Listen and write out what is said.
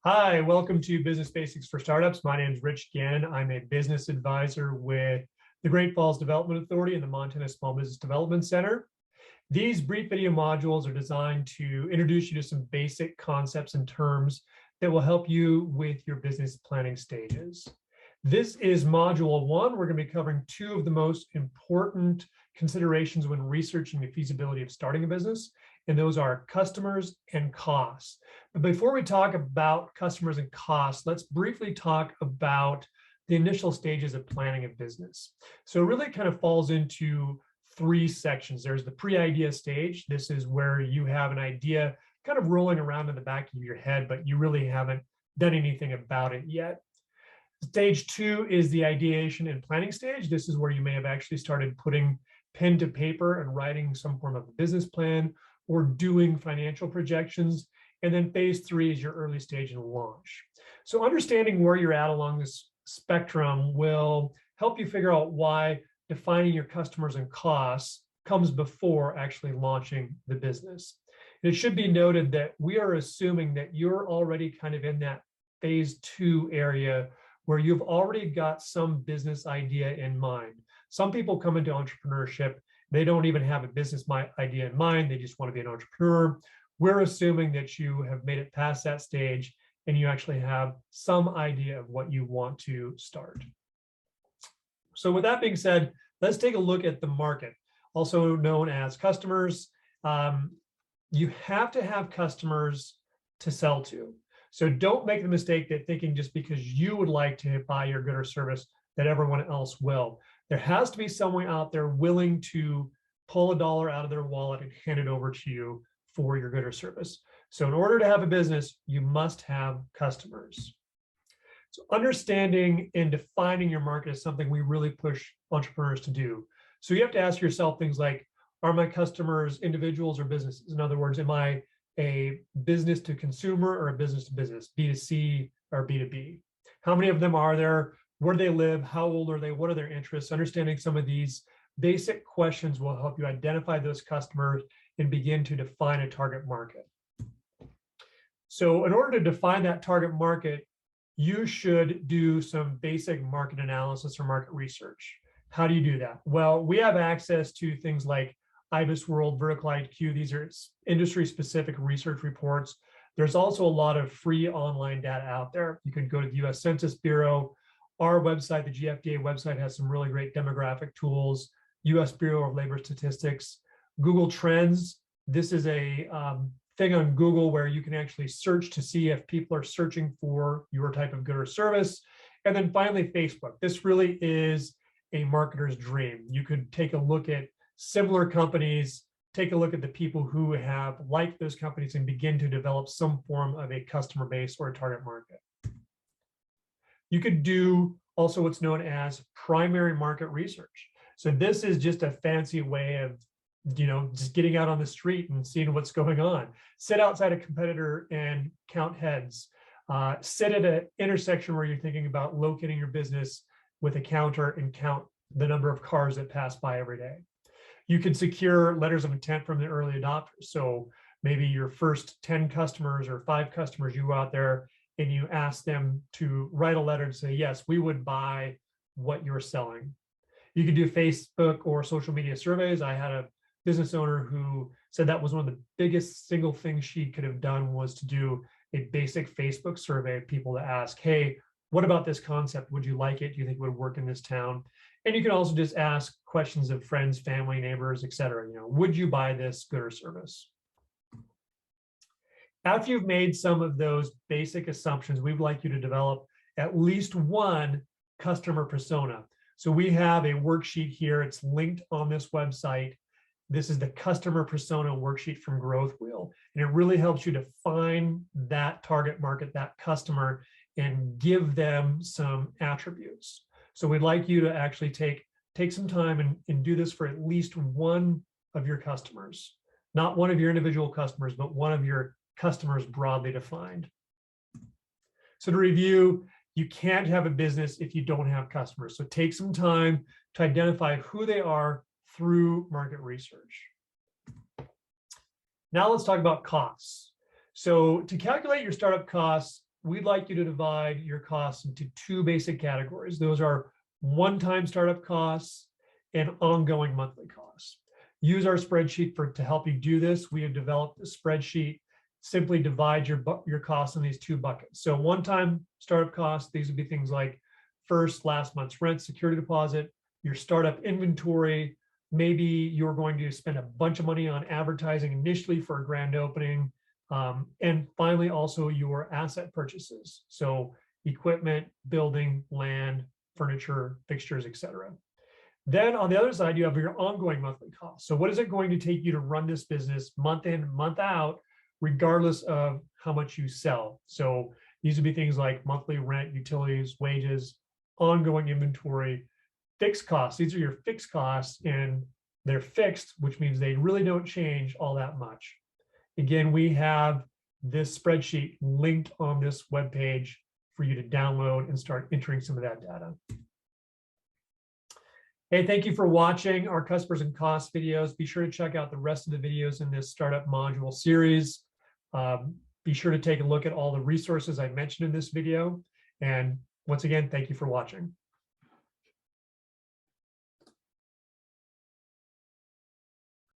Hi, welcome to Business Basics for Startups. My name is Rich Gannon. I'm a business advisor with the Great Falls Development Authority and the Montana Small Business Development Center. These brief video modules are designed to introduce you to some basic concepts and terms that will help you with your business planning stages. This is module 1. We're going to be covering 2 of the most important considerations when researching the feasibility of starting a business, and those are customers and costs. But before we talk about customers and costs, let's briefly talk about the initial stages of planning a business. So it really kind of falls into 3 sections. There's the pre-idea stage. This is where you have an idea kind of rolling around in the back of your head, but you really haven't done anything about it yet. Stage 2 is the ideation and planning stage. This is where you may have actually started putting pen to paper and writing some form of a business plan or doing financial projections. And then phase 3 is your early stage and launch. So understanding where you're at along this spectrum will help you figure out why defining your customers and costs comes before actually launching the business. And it should be noted that we are assuming that you're already kind of in that phase 2 area where you've already got some business idea in mind. Some people come into entrepreneurship, they don't even have a business idea in mind, they just want to be an entrepreneur. We're assuming that you have made it past that stage and you actually have some idea of what you want to start. So with that being said, let's take a look at the market, also known as customers. You have to have customers to sell to. So don't make the mistake that thinking just because you would like to buy your good or service that everyone else will. There has to be someone out there willing to pull $1 out of their wallet and hand it over to you for your good or service. So in order to have a business, you must have customers. So understanding and defining your market is something we really push entrepreneurs to do. So you have to ask yourself things like, are my customers individuals or businesses? In other words, am I a business to consumer or a business to business, B2C or B2B? How many of them are there? Where do they live? How old are they? What are their interests? Understanding some of these basic questions will help you identify those customers and begin to define a target market. So in order to define that target market, you should do some basic market analysis or market research. How do you do that? Well, we have access to things like IBIS World, Vertical IQ. These are industry-specific research reports. There's also a lot of free online data out there. You can go to the US Census Bureau. Our website, the GFDA website, has some really great demographic tools. US Bureau of Labor Statistics. Google Trends. This is a thing on Google where you can actually search to see if people are searching for your type of good or service. And then finally, Facebook. This really is a marketer's dream. You could take a look at similar companies, take a look at the people who have liked those companies and begin to develop some form of a customer base or a target market. You could do also what's known as primary market research. So this is just a fancy way of, just getting out on the street and seeing what's going on. Sit outside a competitor and count heads. Sit at an intersection where you're thinking about locating your business with a counter and count the number of cars that pass by every day. You could secure letters of intent from the early adopters. So maybe your first 10 customers or 5 customers, you go out there and you ask them to write a letter and say, yes, we would buy what you're selling. You could do Facebook or social media surveys. I had a business owner who said that was one of the biggest single things she could have done was to do a basic Facebook survey of people to ask, hey, what about this concept? Would you like it? Do you think it would work in this town? And you can also just ask questions of friends, family, neighbors, et cetera. Would you buy this good or service? After you've made some of those basic assumptions, we'd like you to develop at least one customer persona. So we have a worksheet here. It's linked on this website. This is the customer persona worksheet from Growth Wheel. And it really helps you define that target market, that customer, and give them some attributes. So we'd like you to actually take some time and do this for at least one of your customers, not one of your individual customers, but one of your customers broadly defined. So to review, you can't have a business if you don't have customers. So take some time to identify who they are through market research. Now let's talk about costs. So to calculate your startup costs, we'd like you to divide your costs into two basic categories. Those are one-time startup costs and ongoing monthly costs. Use our spreadsheet to help you do this. We have developed a spreadsheet. Simply divide your costs in these two buckets. So one-time startup costs, these would be things like last month's rent, security deposit, your startup inventory. Maybe you're going to spend a bunch of money on advertising initially for a grand opening. And finally, also your asset purchases. So equipment, building, land, furniture, fixtures, etc. Then on the other side, you have your ongoing monthly costs. So what is it going to take you to run this business month in, month out, regardless of how much you sell? So these would be things like monthly rent, utilities, wages, ongoing inventory, fixed costs. These are your fixed costs, and they're fixed, which means they really don't change all that much. Again, we have this spreadsheet linked on this webpage for you to download and start entering some of that data. Hey, thank you for watching our customers and costs videos. Be sure to check out the rest of the videos in this startup module series. Be sure to take a look at all the resources I mentioned in this video. And once again, thank you for watching.